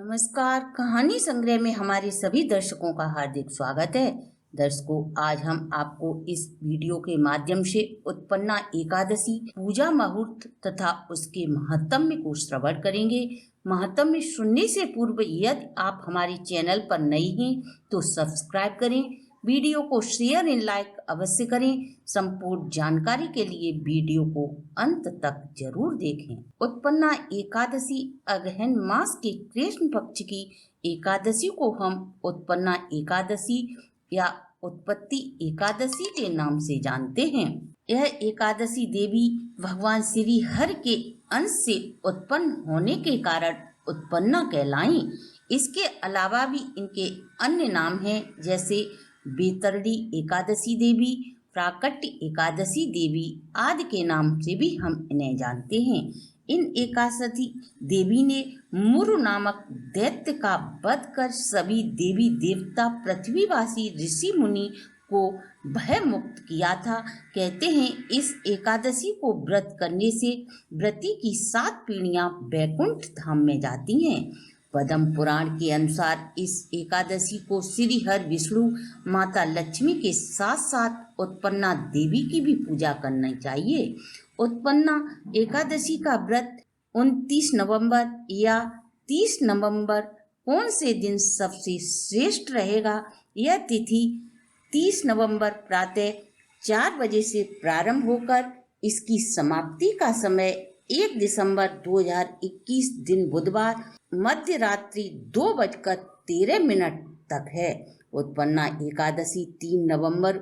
नमस्कार। कहानी संग्रह में हमारे सभी दर्शकों का हार्दिक स्वागत है। दर्शकों, आज हम आपको इस वीडियो के माध्यम से उत्पन्ना एकादशी पूजा मुहूर्त तथा उसके महत्म को श्रवण करेंगे। महत्म सुनने से पूर्व यदि आप हमारे चैनल पर नए हैं तो सब्सक्राइब करें, वीडियो को शेयर एंड लाइक अवश्य करें। संपूर्ण जानकारी के लिए वीडियो को अंत तक जरूर देखें। उत्पन्ना एकादशी अगहन मास के कृष्ण पक्ष की एकादशी को हम उत्पन्ना एकादशी या उत्पत्ति एकादशी के नाम से जानते हैं। यह एकादशी देवी भगवान श्री हरि के अंश से उत्पन्न होने के कारण उत्पन्ना कहलाई। इसके अलावा भी इनके अन्य नाम हैं, जैसे बेतरड़ी एकादशी देवी, प्राकट्य एकादशी देवी आदि के नाम से भी हम इन्हें जानते हैं। इन एकादशी देवी ने मुरु नामक दैत्य का वध कर सभी देवी देवता पृथ्वीवासी ऋषि मुनि को भय मुक्त किया था। कहते हैं इस एकादशी को व्रत करने से व्रती की 7 पीढ़ियां वैकुंठ धाम में जाती हैं। पद्म पुराण के अनुसार इस एकादशी को श्री हरि विष्णु माता लक्ष्मी के साथ साथ उत्पन्ना देवी की भी पूजा करनी चाहिए। उत्पन्ना एकादशी का व्रत 29 नवंबर या 30 नवंबर कौन से दिन सबसे श्रेष्ठ रहेगा? यह तिथि 30 नवंबर प्रातः 4 बजे से प्रारंभ होकर इसकी समाप्ति का समय 1 दिसंबर 2021 दिन बुधवार मध्य रात्रि 2:13 तक है। उत्पन्ना एकादशी 3 नवंबर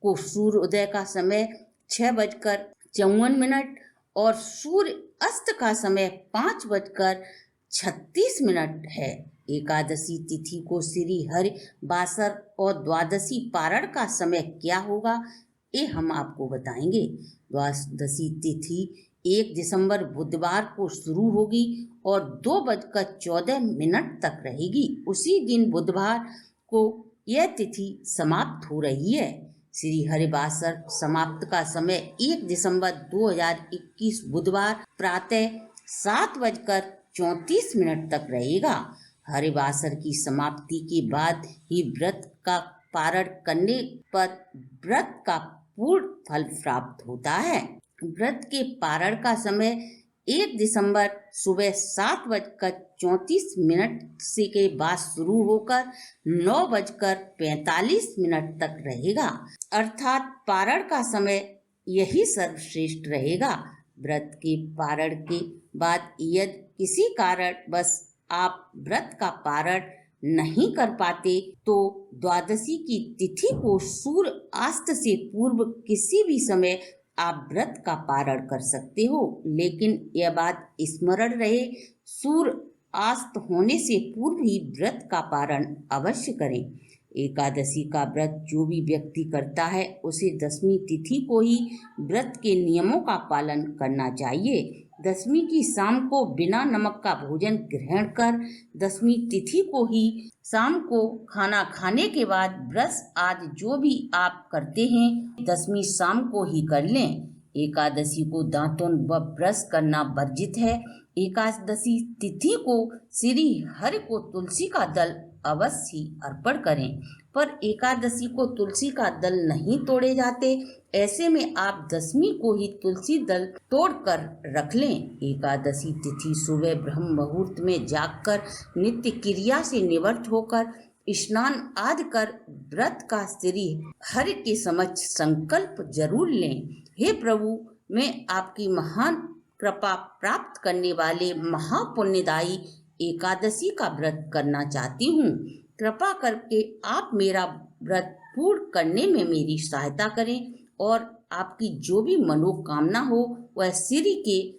को सूर्योदय का समय 6:54 और सूर्य अस्त का समय 5:36 है। एकादशी तिथि को श्री हरि वासर और द्वादशी पारण का समय क्या होगा, ये हम आपको बताएंगे। द्वादशी तिथि 1 दिसंबर बुधवार को शुरू होगी और 2:14 तक रहेगी। उसी दिन बुधवार को यह तिथि समाप्त हो रही है। श्री हरिवासर समाप्त का समय 1 दिसंबर 2021 बुधवार प्रातः 7:34 तक रहेगा। हरिवासर की समाप्ति के बाद ही व्रत का पारण करने पर व्रत का पूर्ण फल प्राप्त होता है। व्रत के पारण का समय 1 दिसंबर सुबह 7:34 से के बाद शुरू होकर 9:45 तक रहेगा। अर्थात पारण का समय यही सर्वश्रेष्ठ रहेगा। व्रत के पारण के बाद यदि किसी कारण बस आप व्रत का पारण नहीं कर पाते तो द्वादशी की तिथि को सूर्य अस्त से पूर्व किसी भी समय आप व्रत का पारण कर सकते हो, लेकिन यह बात स्मरण रहे सूर्य अस्त होने से पूर्व ही व्रत का पारण अवश्य करें। एकादशी का व्रत जो भी व्यक्ति करता है उसे 10वीं तिथि को ही व्रत के नियमों का पालन करना चाहिए। 10वीं की शाम को बिना नमक का भोजन ग्रहण कर 10वीं तिथि को ही शाम को खाना खाने के बाद ब्रश आदि जो भी आप करते हैं 10वीं शाम को ही कर लें। एकादशी को दांतों व ब्रश करना वर्जित है। एकादशी तिथि को श्री हरि को तुलसी का दल अवश्य अर्पण करें, पर एकादशी को तुलसी का दल नहीं तोड़े जाते। ऐसे में आप 10वीं को ही तुलसी दल तोड़कर रख लें। एकादशी तिथि सुबह ब्रह्म मुहूर्त में जागकर नित्य क्रिया से निवृत्त होकर स्नान आदि कर व्रत का श्री हरि के समक्ष संकल्प जरूर लें। हे प्रभु, मैं आपकी महान कृपा प्राप्त करने वाले महापुण्यदायी एकादशी का व्रत करना चाहती हूँ। कृपा करके आप मेरा व्रत पूर्ण करने में मेरी सहायता करें और आपकी जो भी मनोकामना हो वह श्री के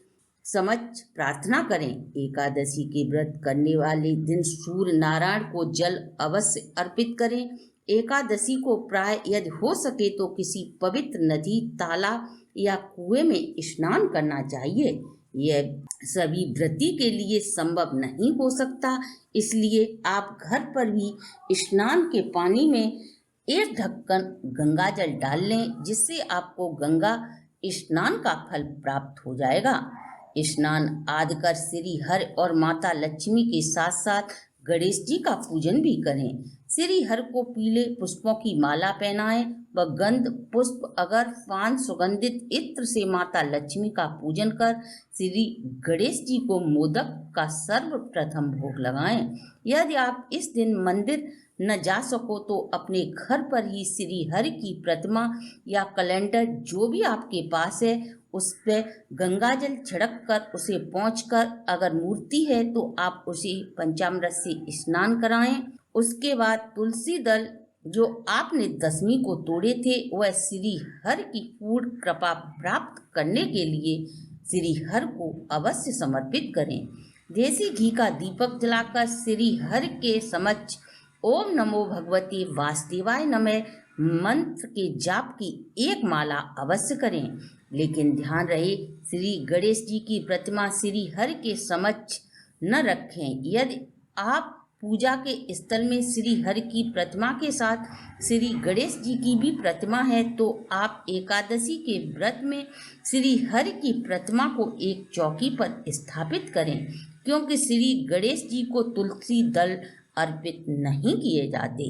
समक्ष प्रार्थना करें। एकादशी के व्रत करने वाले दिन सूर्य नारायण को जल अवश्य अर्पित करें। एकादशी को प्राय यदि हो सके तो किसी पवित्र नदी, तालाब या कुएं में स्नान करना चाहिए। यह सभी व्रती के लिए संभव नहीं हो सकता, इसलिए आप घर पर भी स्नान के पानी में 1 ढक्कन गंगा जल डाल लें, जिससे आपको गंगा स्नान का फल प्राप्त हो जाएगा। स्नान आदि कर श्री हरि और माता लक्ष्मी के साथ साथ गणेश जी का पूजन भी करें। श्री हरि को पीले पुष्पों की माला पहनाएं व गंध पुष्प अगर पान सुगंधित इत्र से माता लक्ष्मी का पूजन कर श्री गणेश जी को मोदक का सर्वप्रथम भोग लगाएं। यदि आप इस दिन मंदिर न जा सको तो अपने घर पर ही श्री हरि की प्रतिमा या कैलेंडर जो भी आपके पास है उस पर गंगा जल छिड़क कर उसे पोंछ कर, अगर मूर्ति है तो आप उसे पंचामृत से स्नान कराएं। उसके बाद तुलसी दल जो आपने दशमी को तोड़े थे वह श्री हरि की पूर्ण कृपा प्राप्त करने के लिए श्री हरि को अवश्य समर्पित करें। देसी घी का दीपक जलाकर श्री हरि के समक्ष ओम नमो भगवते वासुदेवाय नमः मंत्र के जाप की एक माला अवश्य करें। लेकिन ध्यान रहे श्री गणेश जी की प्रतिमा श्री हरि के समक्ष न रखें। यदि आप पूजा के स्थल में श्री हरि की प्रतिमा के साथ श्री गणेश जी की भी प्रतिमा है तो आप एकादशी के व्रत में श्री हरि की प्रतिमा को एक चौकी पर स्थापित करें, क्योंकि श्री गणेश जी को तुलसी दल अर्पित नहीं किए जाते।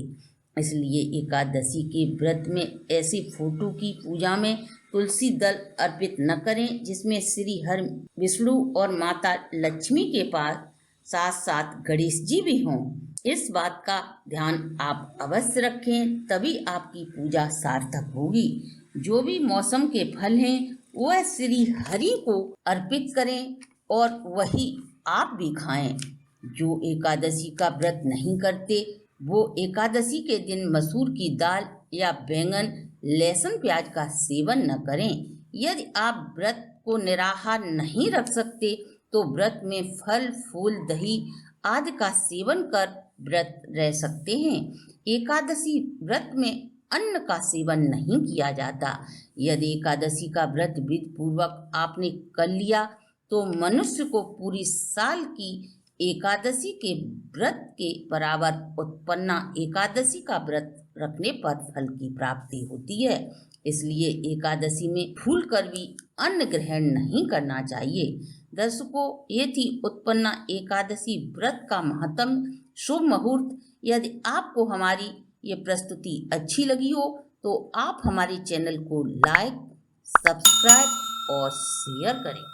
इसलिए एकादशी के व्रत में ऐसी फोटो की पूजा में तुलसी दल अर्पित न करें जिसमें श्री हरि विष्णु और माता लक्ष्मी के पास साथ साथ गणेश जी भी हों। इस बात का ध्यान आप अवश्य रखें, तभी आपकी पूजा सार्थक होगी। जो भी मौसम के फल हैं वह श्री हरि को अर्पित करें और वही आप भी खाएं। जो एकादशी का व्रत नहीं करते वो एकादशी के दिन मसूर की दाल या बैंगन लहसुन प्याज का सेवन न करें। यदि आप व्रत को निराहार नहीं रख सकते तो व्रत में फल फूल दही आदि का सेवन कर व्रत रह सकते हैं। एकादशी व्रत में अन्न का सेवन नहीं किया जाता। यदि एकादशी का व्रत विधि पूर्वक आपने कर लिया तो मनुष्य को पूरी साल की एकादशी के व्रत के बराबर उत्पन्ना एकादशी का व्रत रखने पर फल की प्राप्ति होती है। इसलिए एकादशी में भूल कर भी अन्न ग्रहण नहीं करना चाहिए। दर्शकों, ये थी उत्पन्ना एकादशी व्रत का महत्तम शुभ मुहूर्त। यदि आपको हमारी ये प्रस्तुति अच्छी लगी हो तो आप हमारे चैनल को लाइक, सब्सक्राइब और शेयर करें।